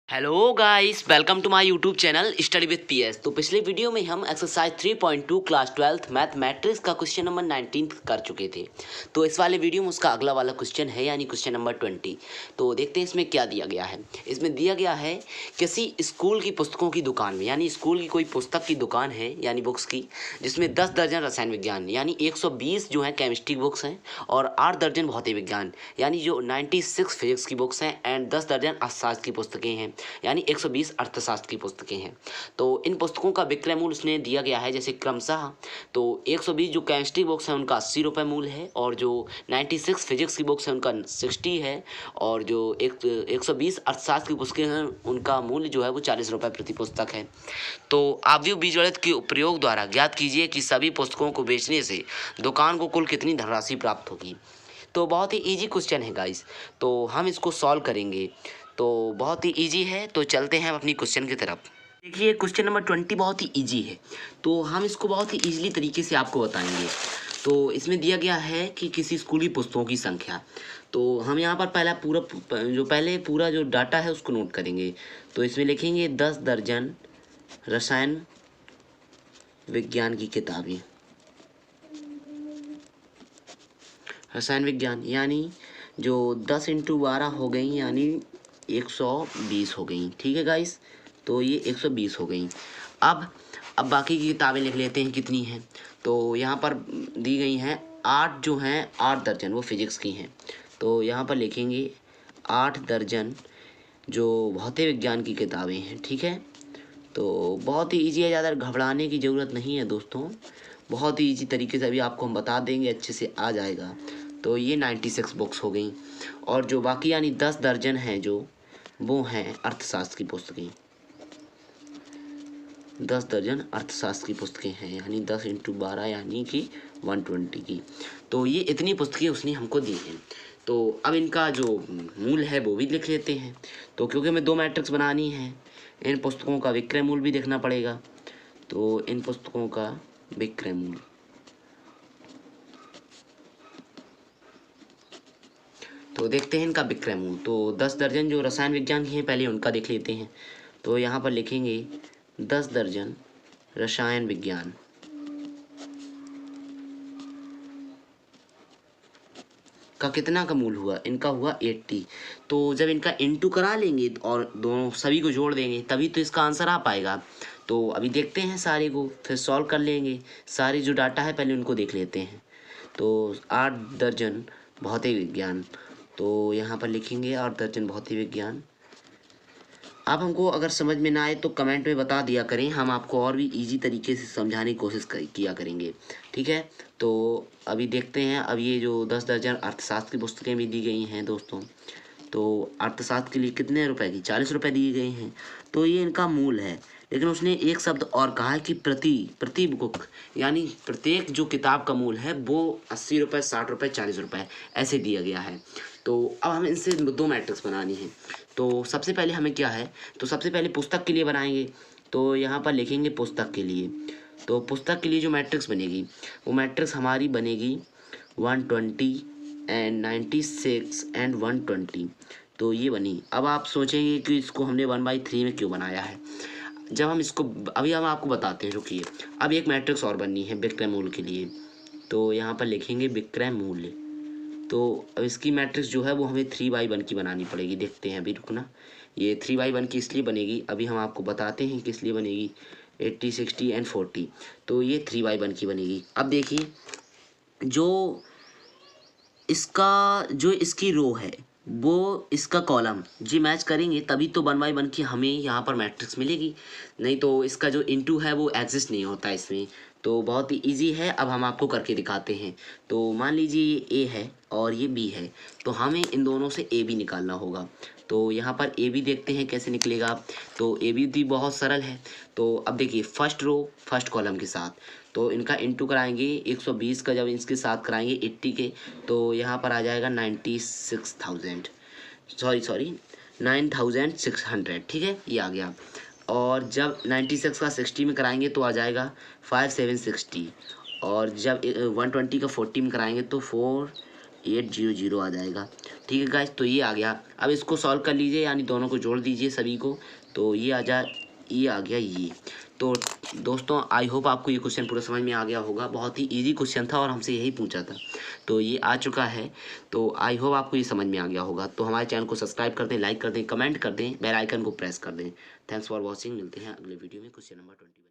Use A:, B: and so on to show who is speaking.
A: Hello guys, welcome to my YouTube channel study with PS. तो पिछले video में हम एक्सरसाइज 3.2 क्लास 12th मैथमेटिक्स का क्वेश्चन नंबर 19 कर चुके थे। तो इस वाले वीडियो में उसका अगला वाला क्वेश्चन है, यानी क्वेश्चन नंबर 20। तो देखते हैं इसमें क्या दिया गया है। इसमें दिया गया है किसी स्कूल की पुस्तकों की दुकान में, यानी स्कूल की कोई पुस्तक की दुकान है यानी बुक्स की, जिसमें 10 दर्जन रसायन विज्ञान यानी 120 जो है केमिस्ट्री बुक्स हैं, और 8 दर्जन भौतिक विज्ञान यानी जो 96 फिजिक्स की बुक्स हैं, एंड 10 दर्जन अर्थशास्त्र की पुस्तकें हैं यानी 120 अर्थशास्त्र की पुस्तकें हैं। तो इन पुस्तकों का विक्रय मूल्य उसने दिया गया है जैसे क्रमशः। तो 120 जो केमिस्ट्री बुक्स हैं उनका 80 रुपये मूल्य है, और जो 96 फिजिक्स की बुक्स हैं उनका 60 है, और जो 120 अर्थशास्त्र की पुस्तकें हैं उनका मूल्य जो है वो 40 रुपये प्रति पुस्तक है। तो आव्यूह बीजगणित के प्रयोग द्वारा ज्ञात कीजिए कि सभी पुस्तकों को बेचने से दुकान को कुल कितनी धनराशि प्राप्त होगी। तो बहुत ही इजी क्वेश्चन है गाइस, तो हम इसको सॉल्व करेंगे। तो बहुत ही इजी है, तो चलते हैं हम अपनी क्वेश्चन की तरफ। देखिए क्वेश्चन नंबर 20 बहुत ही इजी है, तो हम इसको बहुत ही इजीली तरीके से आपको बताएंगे। तो इसमें दिया गया है कि किसी स्कूल की पुस्तकों की संख्या। तो हम यहाँ पर पहले पूरा जो डाटा है उसको नोट करेंगे। तो इसमें लिखेंगे 10 दर्जन रसायन विज्ञान की किताबें। रसायन विज्ञान यानी जो 10 इंटू 12 हो गई, यानी 120 हो गई। ठीक है गाइस, तो ये 120 हो गई। अब बाकी की किताबें लिख लेते हैं कितनी हैं। तो यहाँ पर दी गई हैं 8 जो हैं, 8 दर्जन वो फिजिक्स की हैं। तो यहाँ पर लिखेंगे 8 दर्जन जो भौतिक विज्ञान की किताबें हैं। ठीक है, तो बहुत ही ईजी है, ज़्यादा घबराने की ज़रूरत नहीं है दोस्तों। बहुत ही ईजी तरीके से अभी आपको हम बता देंगे, अच्छे से आ जाएगा। तो ये 96 बुक्स हो गई, और जो बाकी यानी 10 दर्जन हैं जो वो हैं अर्थशास्त्र की पुस्तकें। 10 दर्जन अर्थशास्त्र की पुस्तकें हैं, यानी 10 इंटू 12 यानी कि 120 की। तो ये इतनी पुस्तकें उसने हमको दी हैं। तो अब इनका जो मूल है वो भी लिख लेते हैं। तो क्योंकि हमें 2 मैट्रिक्स बनानी है, इन पुस्तकों का विक्रय मूल्य भी देखना पड़ेगा। तो इन पुस्तकों का विक्रय मूल्य, तो देखते हैं इनका विक्रय मूल्य। तो 10 दर्जन जो रसायन विज्ञान की हैं पहले उनका देख लेते हैं। तो यहाँ पर लिखेंगे 10 दर्जन रसायन विज्ञान का कितना का मूल्य हुआ, इनका हुआ 80। तो जब इनका इंटू करा लेंगे और दोनों सभी को जोड़ देंगे तभी तो इसका आंसर आ पाएगा। तो अभी देखते हैं सारे को, फिर सॉल्व कर लेंगे। सारे जो डाटा है पहले उनको देख लेते हैं। तो 8 दर्जन भौतिक विज्ञान, तो यहाँ पर लिखेंगे 8 दर्जन भौतिक विज्ञान। आप हमको अगर समझ में ना आए तो कमेंट में बता दिया करें, हम आपको और भी इजी तरीके से समझाने की कोशिश किया करेंगे। ठीक है, तो अभी देखते हैं। अब ये जो 10 दर्जन अर्थशास्त्र की पुस्तकें भी दी गई हैं दोस्तों, तो अर्थशास्त्र के लिए कितने रुपए की, 40 रुपये दिए गए हैं। तो ये इनका मूल है, लेकिन उसने एक शब्द और कहा है कि प्रति बुक, यानी प्रत्येक जो किताब का मूल है वो 80 रुपये, 60 रुपये, 40 रुपये ऐसे दिया गया है। तो अब हमें इनसे 2 मैट्रिक्स बनानी है। तो सबसे पहले हमें क्या है, तो सबसे पहले पुस्तक के लिए बनाएंगे। तो यहाँ पर लिखेंगे पुस्तक के लिए। तो पुस्तक के लिए जो मैट्रिक्स बनेगी वो मैट्रिक्स हमारी बनेगी 120 एंड 96 एंड 120। तो ये बनी। अब आप सोचेंगे कि इसको हमने 1/3 में क्यों बनाया है। जब हम इसको, अभी हम आपको बताते हैं, रुकिए। अब एक मैट्रिक्स और बननी है विक्रय मूल्य के लिए। तो यहाँ पर लिखेंगे विक्रय मूल्य। तो अब इसकी मैट्रिक्स जो है वो हमें 3/1 की बनानी पड़ेगी। देखते हैं, अभी रुकना। ये 3/1 की इसलिए बनेगी, अभी हम आपको बताते हैं किस लिए बनेगी। 80, 60 एंड 40, तो ये 3/1 की बनेगी। अब देखिए जो इसकी रो है वो इसका कॉलम जी मैच करेंगे, तभी तो 1/1 की हमें यहाँ पर मैट्रिक्स मिलेगी। नहीं तो इसका जो इंटू है वो एग्जिस्ट नहीं होता इसमें। तो बहुत ही इजी है, अब हम आपको करके दिखाते हैं। तो मान लीजिए ये ए है और ये बी है, तो हमें इन दोनों से ए बी निकालना होगा। तो यहाँ पर ए बी देखते हैं कैसे निकलेगा। तो ए बी भी बहुत सरल है। तो अब देखिए फर्स्ट रो फर्स्ट कॉलम के साथ, तो इनका इंटू कराएंगे 120 का, जब इसके साथ कराएंगे 80 के, तो यहाँ पर आ जाएगा 96,000, सॉरी 9,600। ठीक है, ये आ गया। और जब 96 का 60 में कराएंगे तो आ जाएगा 5760, और जब 120 का 40 में कराएंगे तो 4 800 आ जाएगा। ठीक है गाइस, तो ये आ गया। अब इसको सॉल्व कर लीजिए, यानी दोनों को जोड़ दीजिए सभी को, तो ये आ गया ये। तो दोस्तों आई होप आपको ये क्वेश्चन पूरा समझ में आ गया होगा। बहुत ही इजी क्वेश्चन था और हमसे यही पूछा था, तो ये आ चुका है। तो आई होप आपको ये समझ में आ गया होगा। तो हमारे चैनल को सब्सक्राइब कर दें, लाइक कर दें, कमेंट कर दें, बेल आइकन को प्रेस कर दें। Thanks for watching. मिलते हैं अगले वीडियो में क्वेश्चन नंबर 20।